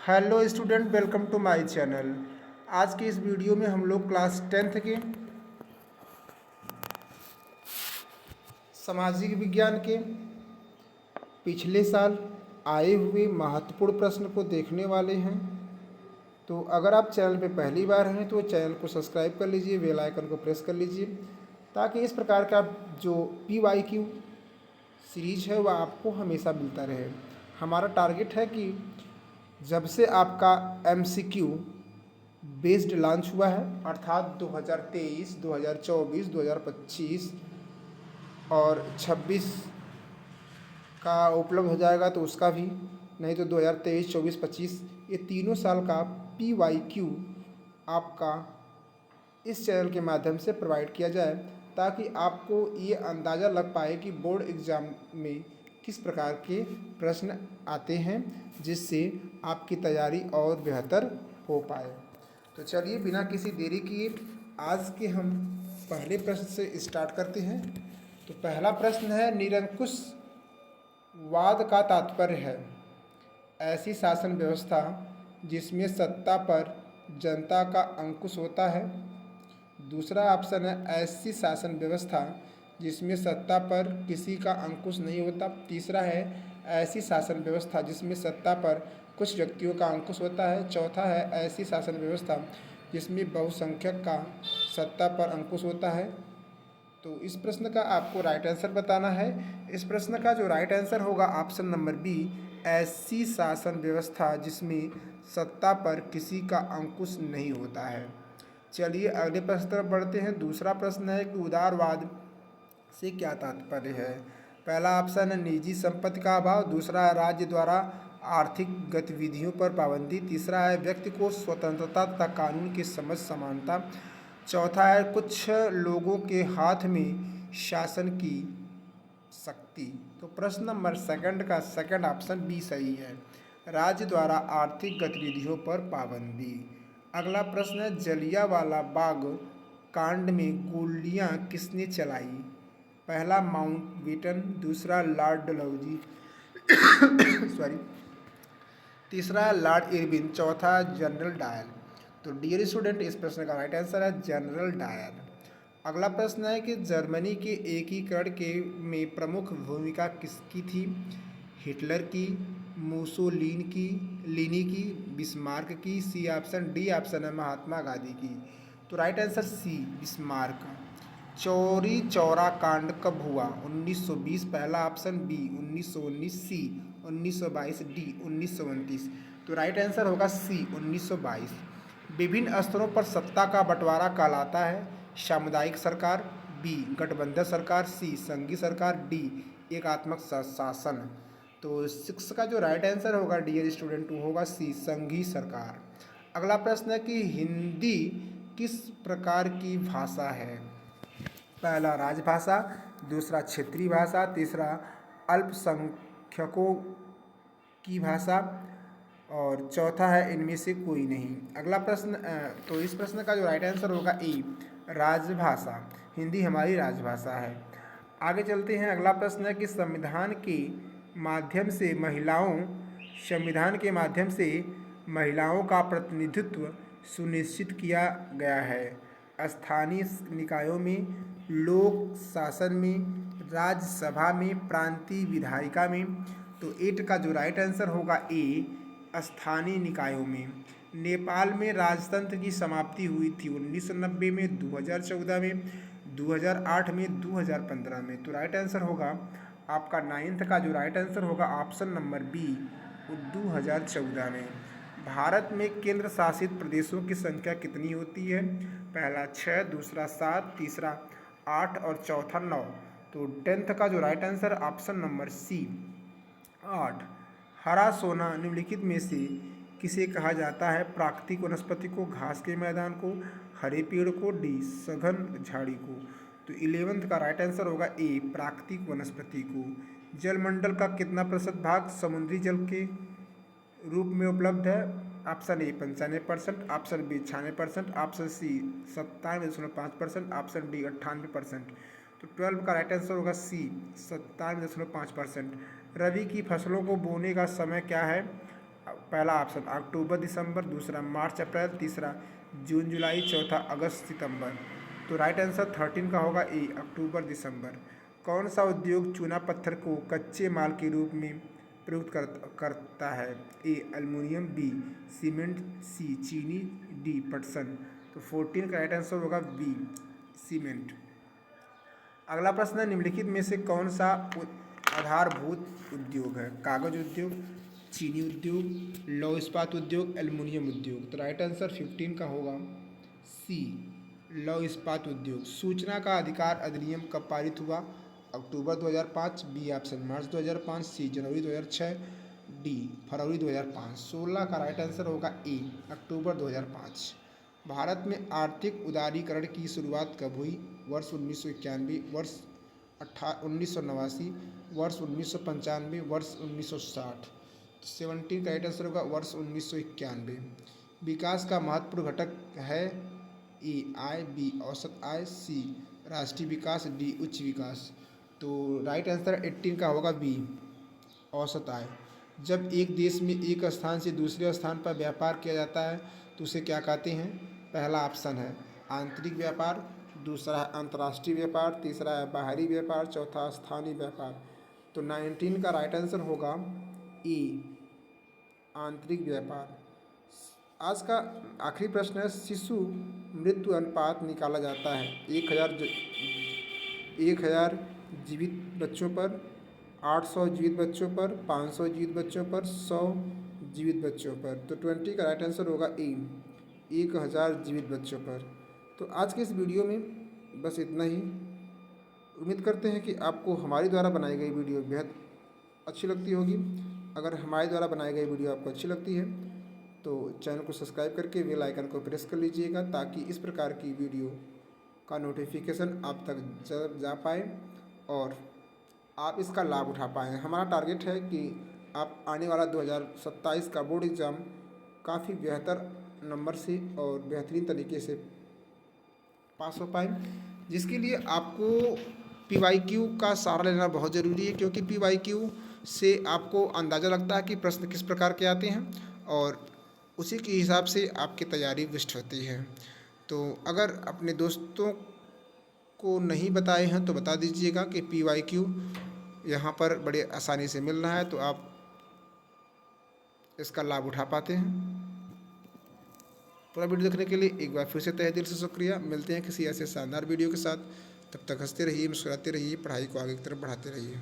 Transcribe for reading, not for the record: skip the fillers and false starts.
Hello student, welcome to my channel. आज के इस वीडियो में हम लोग क्लास 10th के सामाजिक विज्ञान के पिछले साल आए हुए महत्वपूर्ण प्रश्न को देखने वाले हैं। तो अगर आप चैनल पे पहली बार हैं तो चैनल को सब्सक्राइब कर लीजिए, बेल आइकन को प्रेस कर लीजिए ताकि इस प्रकार का जो PYQ सीरीज है वह आपको हमेशा मिलता रहे। हमारा टारगेट है कि जब से आपका MCQ बेस्ड लॉन्च हुआ है, अर्थात 2023, 2024, 2025 और 26 का उपलब्ध हो जाएगा तो उसका भी, नहीं तो 2023, 24, 25 ये तीनों साल का PYQ आपका इस चैनल के माध्यम से प्रोवाइड किया जाए ताकि आपको ये अंदाज़ा लग पाए कि बोर्ड एग्ज़ाम में किस प्रकार के प्रश्न आते हैं, जिससे आपकी तैयारी और बेहतर हो पाए। तो चलिए बिना किसी देरी किए आज के हम पहले प्रश्न से स्टार्ट करते हैं। तो पहला प्रश्न है, निरंकुशवाद का तात्पर्य है ऐसी शासन व्यवस्था जिसमें सत्ता पर जनता का अंकुश होता है। दूसरा ऑप्शन है, ऐसी शासन व्यवस्था जिसमें सत्ता पर किसी का अंकुश नहीं होता। तीसरा है, ऐसी शासन व्यवस्था जिसमें सत्ता पर कुछ व्यक्तियों का अंकुश होता है। चौथा है, ऐसी शासन व्यवस्था जिसमें बहुसंख्यक का सत्ता पर अंकुश होता है। तो इस प्रश्न का आपको राइट आंसर बताना है। इस प्रश्न का जो राइट आंसर होगा ऑप्शन नंबर बी, ऐसी शासन व्यवस्था जिसमें सत्ता पर किसी का अंकुश नहीं होता है। चलिए अगले प्रश्न तरफ बढ़ते हैं। दूसरा प्रश्न है कि उदारवाद से क्या तात्पर्य है। पहला ऑप्शन है निजी संपत्ति का अभाव। दूसरा है राज्य द्वारा आर्थिक गतिविधियों पर पाबंदी। तीसरा है व्यक्ति को स्वतंत्रता तथा कानून की समझ समानता। चौथा है कुछ लोगों के हाथ में शासन की शक्ति। तो प्रश्न नंबर सेकंड का सेकंड ऑप्शन बी सही है, राज्य द्वारा आर्थिक गतिविधियों पर पाबंदी। अगला प्रश्न है, जलियांवाला बाग कांड में गोलियां किसने चलाई। पहला माउंटबेटन, दूसरा लॉर्ड डलहौजी सॉरी, तीसरा लॉर्ड इरविन, चौथा जनरल डायर। तो डियर स्टूडेंट, इस प्रश्न का राइट आंसर है जनरल डायर। अगला प्रश्न है कि जर्मनी के एकीकरण के में प्रमुख भूमिका किसकी थी। हिटलर की, लीनी की, बिस्मार्क की। सी ऑप्शन, डी ऑप्शन है महात्मा गांधी की। तो right answer C Bismarck. Chauri Chaura कांड कब हुआ। 1920 पहला ऑप्शन, बी 1919, सी 1922, डी 1929। तो राइट आंसर होगा सी 1922। विभिन्न स्तरों पर सत्ता का बंटवारा कहलाता है। सामुदायिक सरकार, बी गठबंधन सरकार, सी संघीय सरकार, डी एकात्मक शासन। तो 6 का जो राइट आंसर होगा डियर स्टूडेंट वो होगा सी संघीय सरकार। अगला प्रश्न है कि हिंदी किस प्रकार की भाषा है। पहला राजभाषा, दूसरा क्षेत्रीय भाषा, तीसरा अल्पसंख्यकों की भाषा और चौथा है इनमें से कोई नहीं। अगला प्रश्न, तो इस प्रश्न का जो राइट आंसर होगा ए राजभाषा, हिंदी हमारी राजभाषा है। आगे चलते हैं। अगला प्रश्न है कि संविधान के माध्यम से महिलाओं का प्रतिनिधित्व सुनिश्चित किया गया है। स्थानीय निकायों में, लोक शासन में, राज्यसभा में, प्रांतीय विधायिका में। तो 8 का जो राइट आंसर होगा ए स्थानीय निकायों में। नेपाल में राजतंत्र की समाप्ति हुई थी 1990 में, 2014 में, 2008 में, 2015 में। तो राइट आंसर होगा आपका 9th का जो राइट आंसर होगा ऑप्शन नंबर बी 2014 में। भारत में केंद्र शासित प्रदेशों की संख्या कितनी होती है। पहला 6, दूसरा 7, तीसरा 8 और चौथा 9। तो 10th का जो right answer option number C 8। हरा सोना निम्नलिखित में से किसे कहा जाता है। प्राकृतिक वनस्पति को, घास के मैदान को, हरे पेड़ को, डी सघन झाड़ी को। तो 11th का राइट आंसर होगा ए प्राकृतिक वनस्पति को। जलमंडल का कितना प्रतिशत भाग समुद्री जल के रूप में उपलब्ध है। Option A 95%, option B 96%, option C 97.5%, option D 98%। तो 12 का राइट आंसर होगा सी 97.5%। रबी की फसलों को बोने का समय क्या है। पहला ऑप्शन अक्टूबर दिसंबर, दूसरा मार्च अप्रैल, तीसरा जून जुलाई, चौथा अगस्त सितंबर। तो राइट आंसर 13 का होगा ए अक्टूबर दिसंबर। कौन सा उद्योग चूना पत्थर को कच्चे माल के रूप में प्रयुक्त करता है? ए एल्युमिनियम, बी सीमेंट, सी चीनी, डी पटसन। तो 14 का राइट आंसर होगा बी सीमेंट। अगला प्रश्न है, निम्नलिखित में से कौन सा आधारभूत उद्योग है? कागज उद्योग, चीनी उद्योग, लौह इस्पात उद्योग, एल्युमिनियम उद्योग। तो राइट आंसर 15 का होगा सी लौह इस्पात उद्योग। सूचना का अधिकार अधिनियम कब पारित हुआ? अक्टूबर 2005, बी ऑप्शन मार्च 2005, सी जनवरी 2006, डी फरवरी 2005। 16 का राइट आंसर होगा ए अक्टूबर 2005। भारत में आर्थिक उदारीकरण की शुरुआत कब हुई? वर्ष 1991, वर्ष 1989, वर्ष 1995, वर्ष 1960। 17 का राइट आंसर होगा वर्ष 1991। विकास का महत्वपूर्ण घटक है? ए आय, बी औसत आय, सी राष्ट्रीय विकास, डी उच्च विकास। तो राइट आंसर 18 का होगा बी औसत आय। जब एक देश में एक स्थान से दूसरे स्थान पर व्यापार किया जाता है तो उसे क्या कहते हैं? पहला ऑप्शन है आंतरिक व्यापार, दूसरा है अंतर्राष्ट्रीय व्यापार, तीसरा है बाहरी व्यापार, चौथा स्थानीय व्यापार। तो 19 का राइट आंसर होगा ए आंतरिक व्यापार। आज का आखिरी प्रश्न है, शिशु मृत्यु अनुपात निकाला जाता है 1000 जीवित बच्चों पर, 800 जीवित बच्चों पर, 500 जीवित बच्चों पर, 100 जीवित बच्चों पर। तो 20 का राइट आंसर होगा ए 1000 जीवित बच्चों पर। तो आज के इस वीडियो में बस इतना ही। उम्मीद करते हैं कि आपको हमारे द्वारा बनाई गई वीडियो बेहद अच्छी लगती होगी। अगर हमारे द्वारा बनाई गई वीडियो आपको अच्छी लगती है तो चैनल को सब्सक्राइब करके बेल आइकन को प्रेस कर लीजिएगा, ताकि इस प्रकार की वीडियो का नोटिफिकेशन आप तक जा पाए और आप इसका लाभ उठा पाएँ। हमारा टारगेट है कि आप आने वाला 2027 का बोर्ड एग्ज़ाम काफ़ी बेहतर नंबर से और बेहतरीन तरीके से पास हो पाए, जिसके लिए आपको PYQ का सहारा लेना बहुत ज़रूरी है, क्योंकि PYQ से आपको अंदाज़ा लगता है कि प्रश्न किस प्रकार के आते हैं और उसी के हिसाब से आपकी तैयारी बेस्ट होती है। तो अगर अपने दोस्तों को नहीं बताए हैं तो बता दीजिएगा कि PYQ यहाँ पर बड़े आसानी से मिल रहा है, तो आप इसका लाभ उठा पाते हैं। पूरा वीडियो देखने के लिए एक बार फिर से तहे दिल से शुक्रिया। मिलते हैं किसी ऐसे शानदार वीडियो के साथ। तब तक हंसते रहिए, मुस्कुराते रहिए, पढ़ाई को आगे की तरफ बढ़ाते रहिए।